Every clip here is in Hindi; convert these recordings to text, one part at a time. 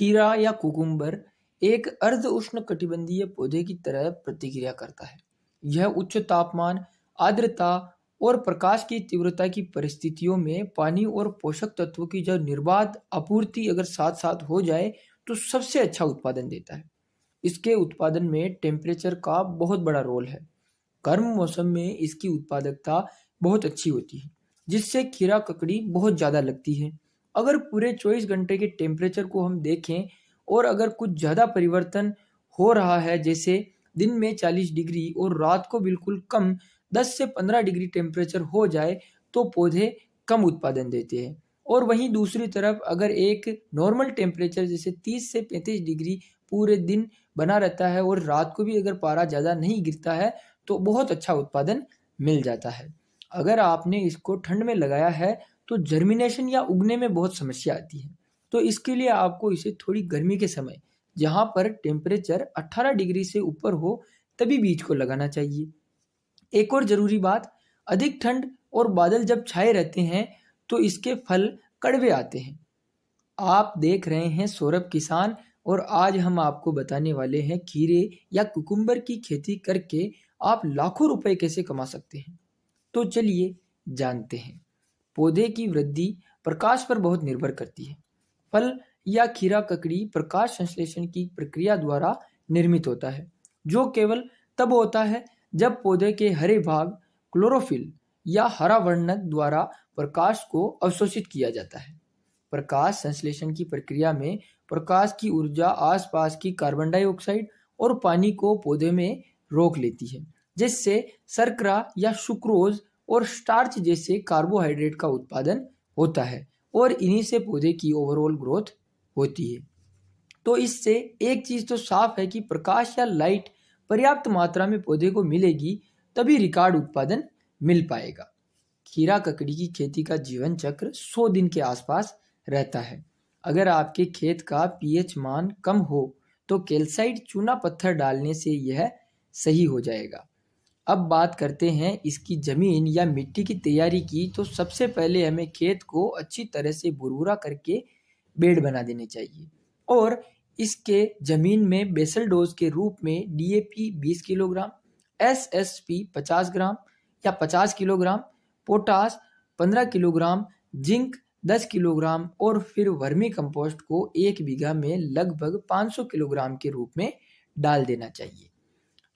खीरा या कुकुम्बर एक अर्ध उष्णकटिबंधीय पौधे की तरह प्रतिक्रिया करता है। यह उच्च तापमान, आर्द्रता और प्रकाश की तीव्रता की परिस्थितियों में पानी और पोषक तत्वों की जो निर्बाध आपूर्ति अगर साथ साथ हो जाए तो सबसे अच्छा उत्पादन देता है। इसके उत्पादन में टेम्परेचर का बहुत बड़ा रोल है। गर्म मौसम में इसकी उत्पादकता बहुत अच्छी होती है, जिससे खीरा ककड़ी बहुत ज़्यादा लगती है। अगर पूरे 24 घंटे के टेम्परेचर को हम देखें और अगर कुछ ज़्यादा परिवर्तन हो रहा है, जैसे दिन में 40 डिग्री और रात को बिल्कुल कम 10 से 15 डिग्री टेम्परेचर हो जाए, तो पौधे कम उत्पादन देते हैं। और वहीं दूसरी तरफ अगर एक नॉर्मल टेम्परेचर जैसे 30 से 35 डिग्री पूरे दिन बना रहता है और रात को भी अगर पारा ज़्यादा नहीं गिरता है, तो बहुत अच्छा उत्पादन मिल जाता है। अगर आपने इसको ठंड में लगाया है तो जर्मिनेशन या उगने में बहुत समस्या आती है। तो इसके लिए आपको इसे थोड़ी गर्मी के समय, जहाँ पर टेम्परेचर 18 डिग्री से ऊपर हो, तभी बीज को लगाना चाहिए। एक और ज़रूरी बात, अधिक ठंड और बादल जब छाए रहते हैं तो इसके फल कड़वे आते हैं। आप देख रहे हैं सौरभ किसान, और आज हम आपको बताने वाले हैं खीरे या कुकुम्बर की खेती करके आप लाखों रुपए कैसे कमा सकते हैं। तो चलिए जानते हैं। पौधे की वृद्धि प्रकाश पर बहुत निर्भर करती है। फल या खीरा ककड़ी प्रकाश संश्लेषण की प्रक्रिया द्वारा निर्मित होता है, जो केवल तब होता है जब पौधे के हरे भाग क्लोरोफिल या हरा वर्णक द्वारा प्रकाश को अवशोषित किया जाता है। प्रकाश संश्लेषण की प्रक्रिया में प्रकाश की ऊर्जा आसपास की कार्बन डाइऑक्साइड और पानी को पौधे में रोक लेती है, जिससे शर्करा या सुक्रोज और स्टार्च जैसे कार्बोहाइड्रेट का उत्पादन होता है, और इन्हीं से पौधे की ओवरऑल ग्रोथ होती है। तो इससे एक चीज़ तो साफ है कि प्रकाश या लाइट पर्याप्त मात्रा में पौधे को मिलेगी, तभी रिकॉर्ड उत्पादन मिल पाएगा। खीरा ककड़ी की खेती का जीवन चक्र 100 दिन के आसपास रहता है। अगर आपके खेत का पीएच मान कम हो तो कैल्साइट चूना पत्थर डालने से यह सही हो जाएगा। अब बात करते हैं इसकी ज़मीन या मिट्टी की तैयारी की। तो सबसे पहले हमें खेत को अच्छी तरह से भुरभुरा करके बेड बना देने चाहिए, और इसके ज़मीन में बेसल डोज के रूप में डीएपी 20 किलोग्राम, एसएसपी 50 ग्राम या 50 kilogram, potash 15 kilogram, zinc 10 kilogram और फिर वर्मी कंपोस्ट को 1 बीघा में लगभग 500 किलोग्राम के रूप में डाल देना चाहिए।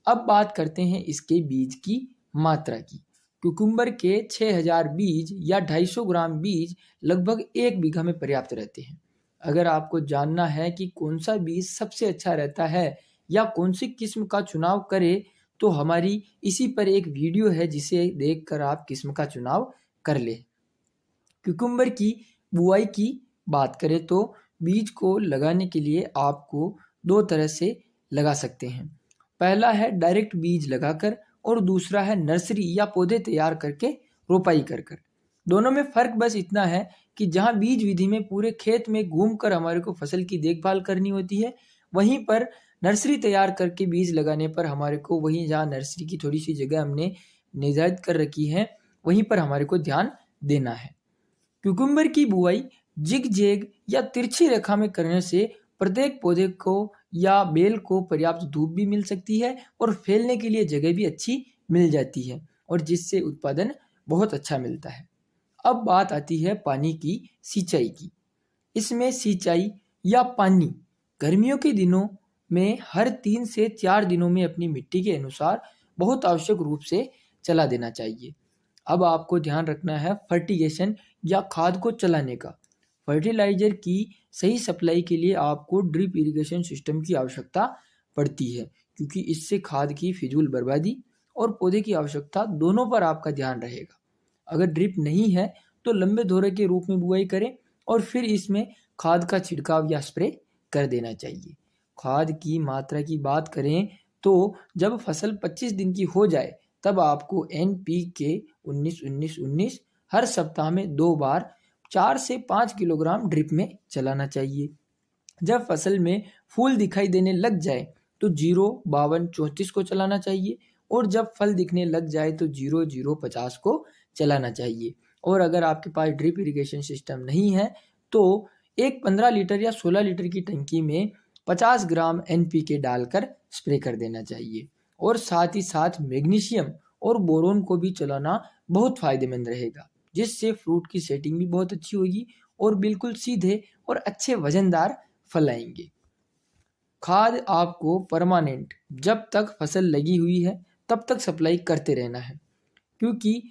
अब बात करते हैं इसके बीज की मात्रा की। कुकुम्बर के 6000 बीज या 250 ग्राम बीज लगभग 1 बीघा में पर्याप्त रहते हैं। अगर आपको जानना है कि कौन सा बीज सबसे अच्छा रहता है या कौन सी किस्म का चुनाव करें, तो हमारी इसी पर एक वीडियो है, जिसे देखकर आप किस्म का चुनाव कर लें। कुकुम्बर की बुआई की बात करें तो बीज को लगाने के लिए आपको 2 तरह से लगा सकते हैं। पहला है डायरेक्ट बीज लगाकर, और दूसरा है नर्सरी या पौधे तैयार करके रोपाई कर कर। दोनों में फ़र्क बस इतना है कि जहाँ बीज विधि में पूरे खेत में घूमकर हमारे को फसल की देखभाल करनी होती है, वहीं पर नर्सरी तैयार करके बीज लगाने पर हमारे को वहीं जहाँ नर्सरी की थोड़ी सी जगह हमने निर्धारित कर रखी है, वहीं पर हमारे को ध्यान देना है। कुकुम्बर की बुआई जिग जैग या तिरछी रेखा में करने से प्रत्येक पौधे को या बेल को पर्याप्त धूप भी मिल सकती है और फैलने के लिए जगह भी अच्छी मिल जाती है, और जिससे उत्पादन बहुत अच्छा मिलता है। अब बात आती है पानी की सिंचाई की। इसमें सिंचाई या पानी गर्मियों के दिनों में हर 3 से 4 दिनों में अपनी मिट्टी के अनुसार बहुत आवश्यक रूप से चला देना चाहिए। अब आपको ध्यान रखना है फर्टिगेशन या खाद को चलाने का। फर्टिलाइजर की सही सप्लाई के लिए आपको ड्रिप इरिगेशन सिस्टम की आवश्यकता पड़ती है, क्योंकि इससे खाद की फिजूल बर्बादी और पौधे की आवश्यकता दोनों पर आपका ध्यान रहेगा। अगर ड्रिप नहीं है तो लंबे दौरे के रूप में बुआई करें और फिर इसमें खाद का छिड़काव या स्प्रे कर देना चाहिए। खाद की मात्रा की बात करें तो जब फसल 25 दिन की हो जाए, तब आपको NPK 19-19-19 हर सप्ताह में 2 बार 4 से 5 किलोग्राम ड्रिप में चलाना चाहिए। जब फसल में फूल दिखाई देने लग जाए तो 0-52-34 को चलाना चाहिए, और जब फल दिखने लग जाए तो 0-0-50 को चलाना चाहिए। और अगर आपके पास ड्रिप इरिगेशन सिस्टम नहीं है तो एक 15 लीटर या 16 लीटर की टंकी में 50 ग्राम NPK डालकर स्प्रे कर देना चाहिए। और साथ ही साथ मैग्नीशियम और बोरोन को भी चलाना बहुत फायदेमंद रहेगा, जिससे फ्रूट की सेटिंग भी बहुत अच्छी होगी और बिल्कुल सीधे और अच्छे वजनदार फल आएंगे। खाद आपको परमानेंट जब तक फसल लगी हुई है तब तक सप्लाई करते रहना है, क्योंकि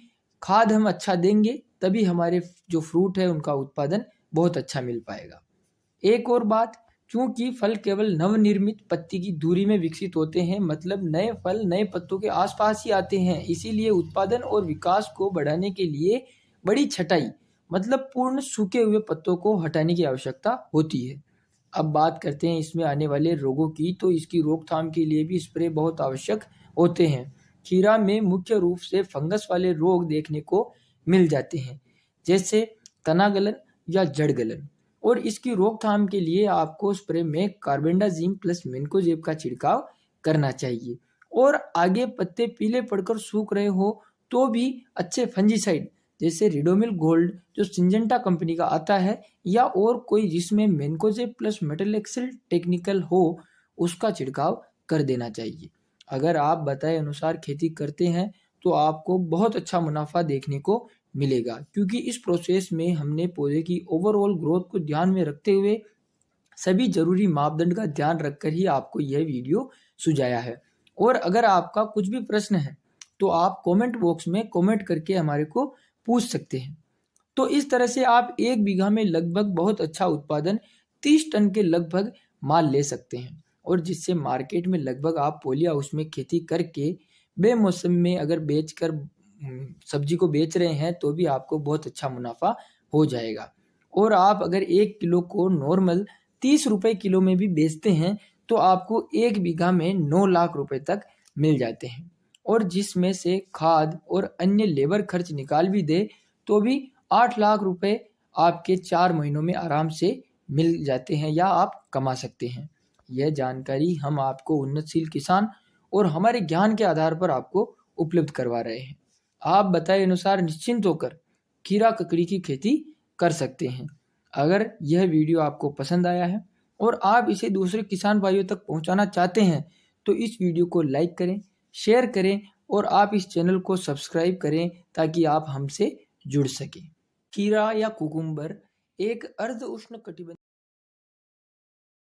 खाद हम अच्छा देंगे तभी हमारे जो फ्रूट है उनका उत्पादन बहुत अच्छा मिल पाएगा। एक और बात, चूंकि फल केवल नवनिर्मित पत्ती की धुरी में विकसित होते हैं, मतलब नए फल नए पत्तों के आसपास ही आते हैं, इसीलिए उत्पादन और विकास को बढ़ाने के लिए बड़ी छटाई मतलब पूर्ण सूखे हुए पत्तों को हटाने की आवश्यकता होती है। अब बात करते हैं इसमें आने वाले रोगों की, तो इसकी रोकथाम के लिए भी स्प्रे बहुत आवश्यक होते हैं। खीरा में मुख्य रूप से फंगस वाले रोग देखने को मिल जाते हैं, जैसे तना गलन या जड़ गलन, और इसकी रोकथाम के लिए आपको स्प्रे में कार्बेंडाजिम प्लस मेन्कोजेब का छिड़काव करना चाहिए। और आगे पत्ते पीले पड़कर सूख रहे हो तो भी अच्छे फंजीसाइड जैसे रिडोमिल गोल्ड जो सिंजेंटा कंपनी का आता है, या और कोई जिसमें मेन्कोजेब प्लस मेटलेक्सिल टेक्निकल हो, उसका छिड़काव कर देना चाहिए। अगर आप बताए अनुसार खेती करते हैं तो आपको बहुत अच्छा मुनाफा देखने को मिलेगा, क्योंकि इस प्रोसेस में हमने पौधे की ओवरऑल ग्रोथ को ध्यान में रखते हुए सभी जरूरी मापदंड का ध्यान रखकर ही आपको यह वीडियो सुझाया है। और अगर आपका कुछ भी प्रश्न है तो आप कमेंट बॉक्स में कमेंट करके हमारे को पूछ सकते हैं। तो इस तरह से आप 1 बीघा में लगभग बहुत अच्छा उत्पादन 30 टन के लगभग माल ले सकते हैं, और जिससे मार्केट में लगभग आप पोली हाउस में खेती करके बेमौसम में अगर बेचकर सब्जी को बेच रहे हैं तो भी आपको बहुत अच्छा मुनाफा हो जाएगा। और आप अगर 1 किलो को नॉर्मल 30 रुपए किलो में भी बेचते हैं तो आपको 1 बीघा में 9 लाख रुपए तक मिल जाते हैं। और जिसमें से खाद और अन्य लेबर खर्च निकाल भी दे तो भी 8 लाख रुपए आपके 4 महीनों में आराम से मिल जाते हैं या आप कमा सकते हैं। यह जानकारी हम आपको उन्नतशील किसान और हमारे ज्ञान के आधार पर आपको उपलब्ध करवा रहे हैं। आप बताए अनुसार निश्चिंत होकर खीरा ककड़ी की खेती कर सकते हैं। अगर यह वीडियो आपको पसंद आया है और आप इसे दूसरे किसान भाइयों तक पहुंचाना चाहते हैं तो इस वीडियो को लाइक करें, शेयर करें और आप इस चैनल को सब्सक्राइब करें ताकि आप हमसे जुड़ सकें। खीरा या कुकुम्बर एक अर्ध उष्ण कटिबंधीय